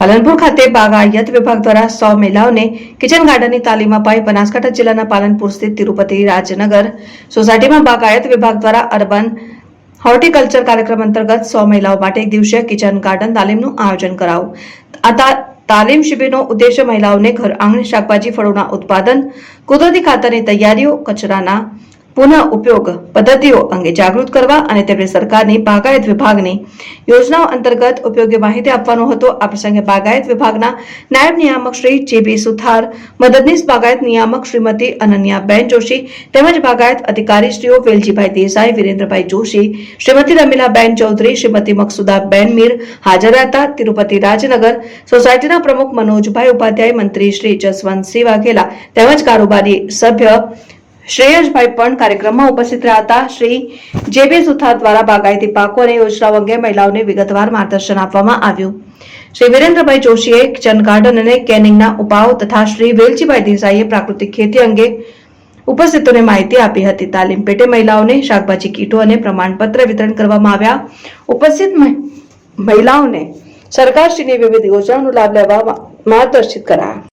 પાલનપુર ખાતે બાગાયત વિભાગ દ્વારા 100 મહિલાઓને કિચન ગાર્ડનની તાલીમ અપાઈ। બનાસકાંઠા જિલ્લાના પાલનપુર સ્થિત તિરુપતિ રાજનગર સોસાયટીમાં બાગાયત વિભાગ દ્વારા અર્બન હોર્ટિકલ્ચર કાર્યક્રમ અંતર્ગત 100 મહિલાઓ માટે એક દિવસીય કિચન ગાર્ડન તાલીમનું આયોજન કરાયું। આ તાલીમ શિબિરનો ઉદ્દેશ્ય મહિલાઓને ઘર આંગણે શાકભાજી ફળોના ઉત્પાદન, કુદરતી ખાતરની તૈયારીઓ, કચરાના પુનઃ ઉપયોગ પદ્ધતિઓ અંગે જાગૃત કરવા અને તેમને સરકારની બાગાયત વિભાગની યોજનાઓ અંતર્ગત ઉપયોગી માહિતી આપવાનો હતો। આ પ્રસંગે બાગાયત વિભાગના નાયબ નિયામક શ્રી જે.બી. સુથાર, મદદનીશ બાગાયત નિયામક શ્રીમતી અનન્યાબેન જોશી તેમજ બાગાયત અધિકારી શ્રીઓ વેલજીભાઈ દેસાઈ, વિરેન્દ્રભાઈ જોશી, શ્રીમતી રમીલાબેન ચૌધરી, શ્રીમતી મકસુદાબેન મીર હાજર હતા। તિરુપતિ રાજનગર સોસાયટીના પ્રમુખ મનોજભાઈ ઉપાધ્યાય, મંત્રી શ્રી જસવંતસિંહ વાઘેલા તેમજ કારોબારી સભ્ય શ્રેયસભાઈ પણ કાર્યક્રમમાં ઉપસ્થિત રહ્યા હતા। શ્રી જે.બી. સુથાર દ્વારા બાગાયતી પાકો અને યોજનાઓ અંગે મહિલાઓને વિગતવાર માર્ગદર્શન આપવામાં આવ્યું। શ્રી વિરેન્દ્રભાઈ જોશીએ કિચન ગાર્ડન અને કેનિંગના ઉપાયો તથા શ્રી વેલજીભાઈ દેસાઈએ પ્રાકૃતિક ખેતી અંગે ઉપસ્થિતોને માહિતી આપી હતી। તાલીમ પેટે મહિલાઓને શાકભાજી કીટો અને પ્રમાણપત્ર વિતરણ કરવામાં આવ્યા। ઉપસ્થિત મહિલાઓને સરકારશ્રીની વિવિધ યોજનાઓનો લાભ લેવા માર્ગદર્શિત કરાયા।